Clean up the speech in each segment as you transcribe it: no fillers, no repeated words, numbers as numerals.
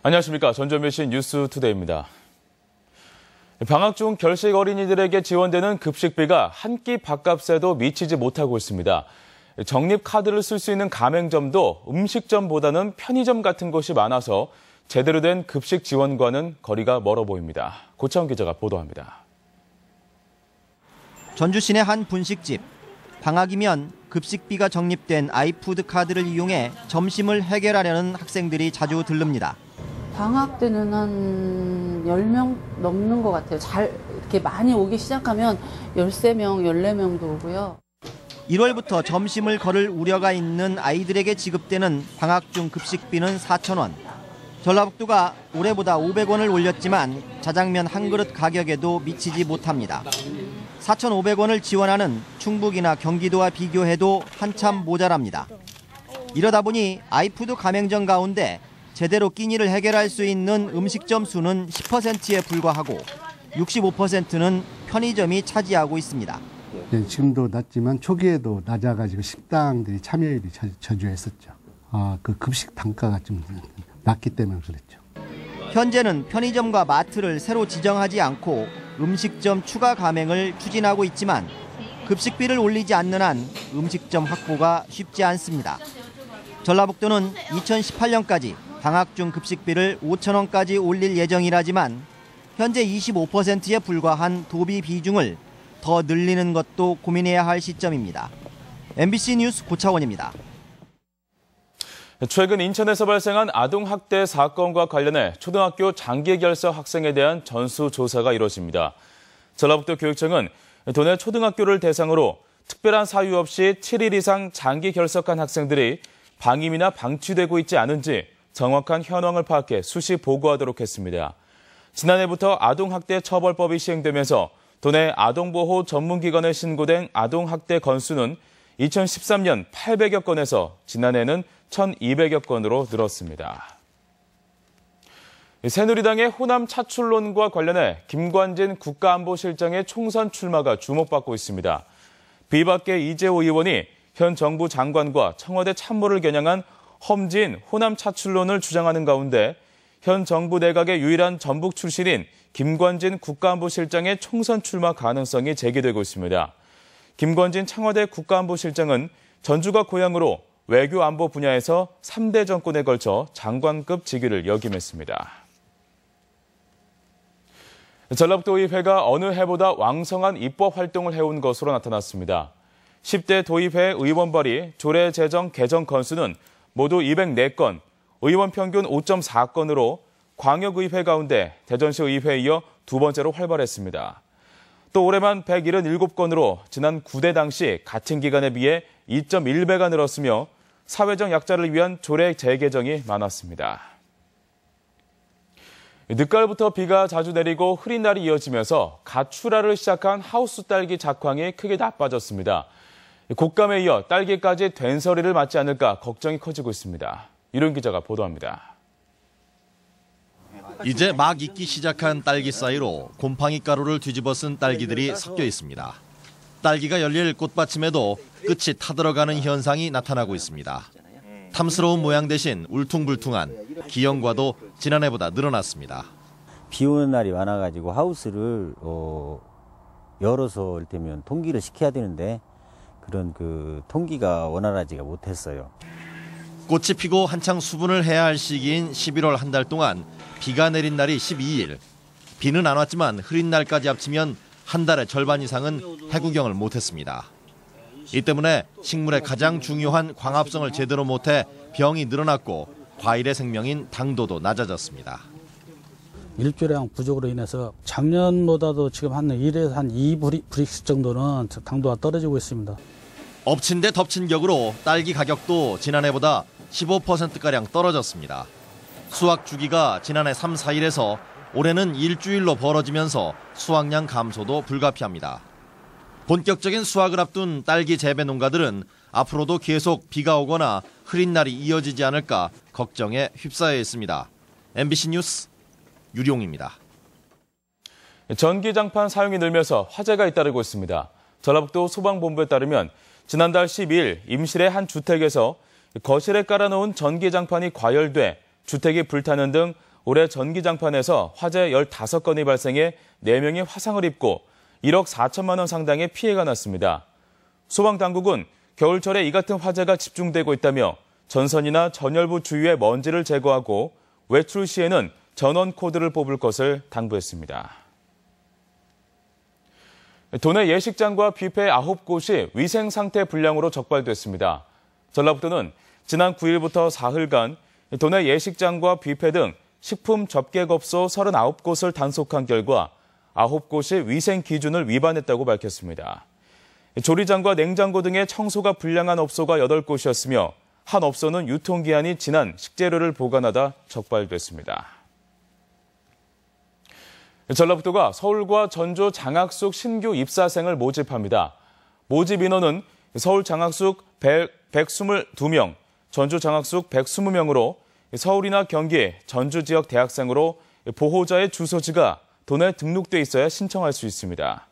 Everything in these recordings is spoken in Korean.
안녕하십니까. 전주MBC 뉴스투데이입니다. 방학 중 결식 어린이들에게 지원되는 급식비가 한 끼 밥값에도 미치지 못하고 있습니다. 적립 카드를 쓸 수 있는 가맹점도 음식점보다는 편의점 같은 곳이 많아서 제대로 된 급식 지원과는 거리가 멀어 보입니다. 고차원 기자가 보도합니다. 전주 시내 한 분식집. 방학이면 급식비가 적립된 아이푸드 카드를 이용해 점심을 해결하려는 학생들이 자주 들릅니다. 방학 때는 한 10명 넘는 것 같아요. 이렇게 많이 오기 시작하면 13명, 14명도 오고요. 1월부터 점심을 거를 우려가 있는 아이들에게 지급되는 방학 중 급식비는 4,000원. 전라북도가 올해보다 500원을 올렸지만 자장면 한 그릇 가격에도 미치지 못합니다. 4,500원을 지원하는 충북이나 경기도와 비교해도 한참 모자랍니다. 이러다 보니 아이푸드 가맹점 가운데 제대로 끼니를 해결할 수 있는 음식점 수는 10%에 불과하고 65%는 편의점이 차지하고 있습니다. 지금도 낮지만 초기에도 낮아가지고 식당들이 참여율이 저조했었죠. 그 급식 단가가 좀 낮기 때문에 그랬죠. 현재는 편의점과 마트를 새로 지정하지 않고 음식점 추가 가맹을 추진하고 있지만 급식비를 올리지 않는 한 음식점 확보가 쉽지 않습니다. 전라북도는 2018년까지 방학 중 급식비를 5,000원까지 올릴 예정이라지만 현재 25%에 불과한 도비 비중을 더 늘리는 것도 고민해야 할 시점입니다. MBC 뉴스 고차원입니다. 최근 인천에서 발생한 아동학대 사건과 관련해 초등학교 장기결석 학생에 대한 전수조사가 이루어집니다. 전라북도 교육청은 도내 초등학교를 대상으로 특별한 사유 없이 7일 이상 장기 결석한 학생들이 방임이나 방치되고 있지 않은지 정확한 현황을 파악해 수시 보고하도록 했습니다. 지난해부터 아동학대 처벌법이 시행되면서 도내 아동보호 전문기관에 신고된 아동학대 건수는 2013년 800여 건에서 지난해는 1,200여 건으로 늘었습니다. 새누리당의 호남 차출론과 관련해 김관진 국가안보실장의 총선 출마가 주목받고 있습니다. 비박계 이재호 의원이 현 정부 장관과 청와대 참모를 겨냥한 험지인 호남 차출론을 주장하는 가운데 현 정부 내각의 유일한 전북 출신인 김관진 국가안보실장의 총선 출마 가능성이 제기되고 있습니다. 김관진 청와대 국가안보실장은 전주가 고향으로 외교 안보 분야에서 3대 정권에 걸쳐 장관급 직위를 역임했습니다. 전라북도의회가 어느 해보다 왕성한 입법 활동을 해온 것으로 나타났습니다. 10대 도의회 의원발의 조례 제정 개정 건수는 모두 204건, 의원 평균 5.4건으로 광역의회 가운데 대전시 의회에 이어 두 번째로 활발했습니다. 또 올해만 177건으로 지난 9대 당시 같은 기간에 비해 2.1배가 늘었으며 사회적 약자를 위한 조례 재개정이 많았습니다. 늦가을부터 비가 자주 내리고 흐린 날이 이어지면서 가출하를 시작한 하우스 딸기 작황이 크게 나빠졌습니다. 곶감에 이어 딸기까지 된서리를 맞지 않을까 걱정이 커지고 있습니다. 이론 기자가 보도합니다. 이제 막 익기 시작한 딸기 사이로 곰팡이 가루를 뒤집어 쓴 딸기들이 섞여 있습니다. 딸기가 열릴 꽃받침에도 끝이 타들어가는 현상이 나타나고 있습니다. 탐스러운 모양 대신 울퉁불퉁한 기형과도 지난해보다 늘어났습니다. 비 오는 날이 많아가지고 하우스를 열어서 이를테면 통기를 시켜야 되는데 그런 통기가 원활하지가 못했어요. 꽃이 피고 한창 수분을 해야 할 시기인 11월 한 달 동안 비가 내린 날이 12일. 비는 안 왔지만 흐린 날까지 합치면 한 달의 절반 이상은 해구경을 못했습니다. 이 때문에 식물의 가장 중요한 광합성을 제대로 못해 병이 늘어났고 과일의 생명인 당도도 낮아졌습니다. 일조량 부족으로 인해서 작년보다도 지금 한 1에서 한 2브릭스 정도는 당도가 떨어지고 있습니다. 엎친 데 덮친 격으로 딸기 가격도 지난해보다 15%가량 떨어졌습니다. 수확 주기가 지난해 3, 4일에서 올해는 일주일로 벌어지면서 수확량 감소도 불가피합니다. 본격적인 수확을 앞둔 딸기 재배 농가들은 앞으로도 계속 비가 오거나 흐린 날이 이어지지 않을까 걱정에 휩싸여 있습니다. MBC 뉴스 유룡입니다. 전기장판 사용이 늘면서 화재가 잇따르고 있습니다. 전라북도 소방본부에 따르면 지난달 12일 임실의 한 주택에서 거실에 깔아놓은 전기장판이 과열돼 주택이 불타는 등 올해 전기장판에서 화재 15건이 발생해 4명이 화상을 입고 1억 4천만 원 상당의 피해가 났습니다. 소방당국은 겨울철에 이 같은 화재가 집중되고 있다며 전선이나 전열부 주위의 먼지를 제거하고 외출 시에는 전원 코드를 뽑을 것을 당부했습니다. 도내 예식장과 뷔페 9곳이 위생 상태 불량으로 적발됐습니다. 전라북도는 지난 9일부터 사흘간 도내 예식장과 뷔페 등 식품 접객업소 39곳을 단속한 결과 9곳이 위생 기준을 위반했다고 밝혔습니다. 조리장과 냉장고 등의 청소가 불량한 업소가 8곳이었으며 한 업소는 유통기한이 지난 식재료를 보관하다 적발됐습니다. 전라북도가 서울과 전주 장학숙 신규 입사생을 모집합니다. 모집 인원은 서울 장학숙 122명, 전주 장학숙 120명으로 서울이나 경기, 전주 지역 대학생으로 보호자의 주소지가 도내에 등록돼 있어야 신청할 수 있습니다.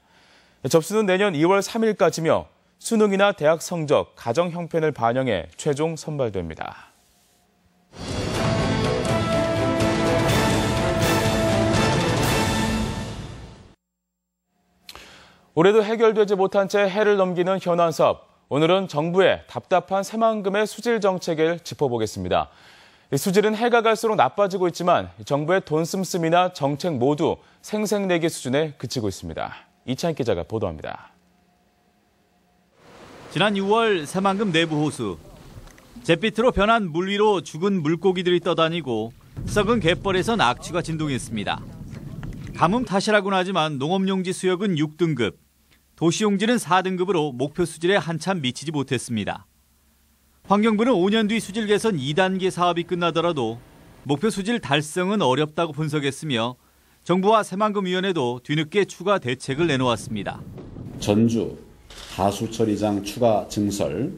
접수는 내년 2월 3일까지며 수능이나 대학 성적, 가정 형편을 반영해 최종 선발됩니다. 올해도 해결되지 못한 채 해를 넘기는 현안 사업. 오늘은 정부의 답답한 새만금의 수질 정책을 짚어보겠습니다. 수질은 해가 갈수록 나빠지고 있지만 정부의 돈 씀씀이나 정책 모두 생색내기 수준에 그치고 있습니다. 이찬 기자가 보도합니다. 지난 6월 새만금 내부 호수. 잿빛으로 변한 물 위로 죽은 물고기들이 떠다니고 썩은 갯벌에선 악취가 진동했습니다. 가뭄 탓이라고는 하지만 농업용지 수역은 6등급, 도시용지는 4등급으로 목표 수질에 한참 미치지 못했습니다. 환경부는 5년 뒤 수질 개선 2단계 사업이 끝나더라도 목표 수질 달성은 어렵다고 분석했으며 정부와 새만금위원회도 뒤늦게 추가 대책을 내놓았습니다. 전주 하수처리장 추가 증설,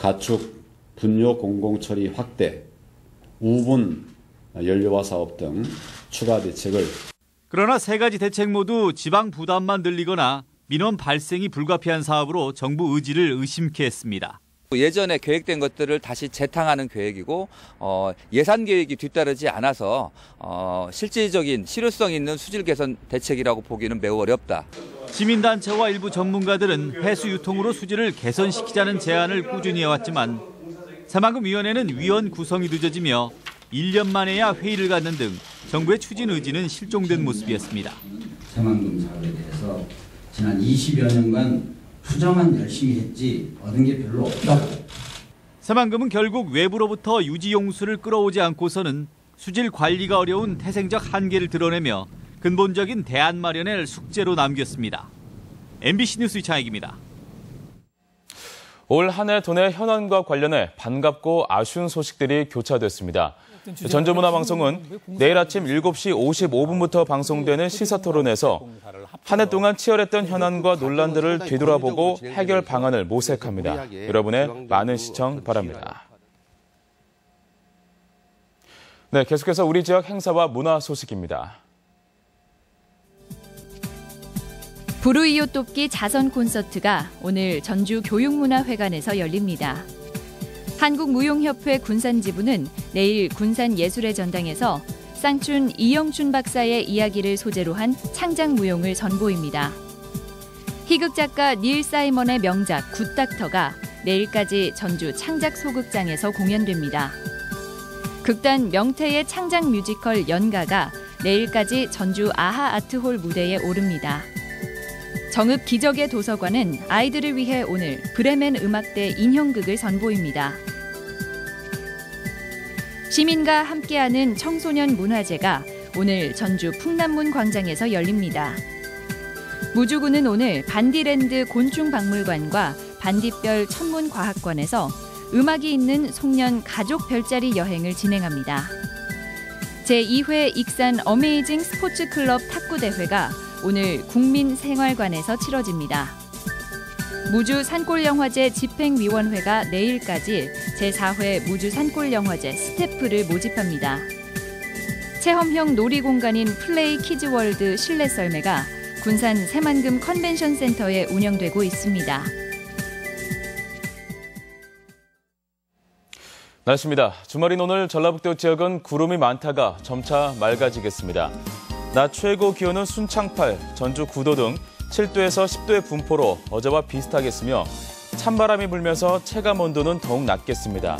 가축 분뇨 공공처리 확대, 우분 연료화 사업 등 추가 대책을. 그러나 세 가지 대책 모두 지방 부담만 늘리거나 민원 발생이 불가피한 사업으로 정부 의지를 의심케 했습니다. 예전에 계획된 것들을 다시 재탕하는 계획이고 예산 계획이 뒤따르지 않아서 실질적인 실효성 있는 수질 개선 대책이라고 보기는 매우 어렵다. 시민단체와 일부 전문가들은 해수 유통으로 수질을 개선시키자는 제안을 꾸준히 해왔지만 새만금위원회는 위원 구성이 늦어지며 1년 만에야 회의를 갖는 등 정부의 추진 의지는 실종된 모습이었습니다. 새만금 사업에 대해서 지난 20여 년간 투자만 열심히 했지 얻은 게 별로 없다고. 새만금은 결국 외부로부터 유지용수를 끌어오지 않고서는 수질 관리가 어려운 태생적 한계를 드러내며 근본적인 대안 마련을 숙제로 남겼습니다. MBC 뉴스 이창익입니다. 올 한 해 도내 현안과 관련해 반갑고 아쉬운 소식들이 교차됐습니다. 전주문화방송은 내일 아침 7시 55분부터 방송되는 시사토론에서 한 해 동안 치열했던 현안과 논란들을 뒤돌아보고 해결 방안을 모색합니다. 여러분의 많은 시청 바랍니다. 네, 계속해서 우리 지역 행사와 문화 소식입니다. 불우이웃 돕기 자선 콘서트가 오늘 전주 교육문화회관에서 열립니다. 한국무용협회 군산지부는 내일 군산예술의 전당에서 쌍춘 이영춘 박사의 이야기를 소재로 한 창작무용을 선보입니다. 희극작가 닐 사이먼의 명작 굿닥터가 내일까지 전주 창작소극장에서 공연됩니다. 극단 명태의 창작 뮤지컬 연가가 내일까지 전주 아하 아트홀 무대에 오릅니다. 정읍 기적의 도서관은 아이들을 위해 오늘 브레멘 음악대 인형극을 선보입니다. 시민과 함께하는 청소년 문화제가 오늘 전주 풍남문 광장에서 열립니다. 무주군은 오늘 반디랜드 곤충박물관과 반딧별 천문과학관에서 음악이 있는 송년 가족 별자리 여행을 진행합니다. 제2회 익산 어메이징 스포츠클럽 탁구대회가 오늘 국민생활관에서 치러집니다. 무주 산골영화제 집행위원회가 내일까지 제4회 무주 산골영화제 스태프를 모집합니다. 체험형 놀이공간인 플레이 키즈월드 실내 썰매가 군산 새만금 컨벤션센터에 운영되고 있습니다. 날씨입니다. 주말인 오늘 전라북도 지역은 구름이 많다가 점차 맑아지겠습니다. 낮 최고 기온은 순창 8, 전주 9도 등 7도에서 10도의 분포로 어제와 비슷하겠으며 찬바람이 불면서 체감 온도는 더욱 낮겠습니다.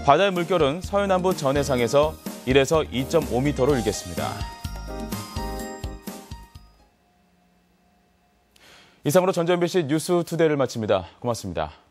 바다의 물결은 서해남부 전해상에서 1에서 2.5m로 일겠습니다. 이상으로 전주 MBC 뉴스 투데이를 마칩니다. 고맙습니다.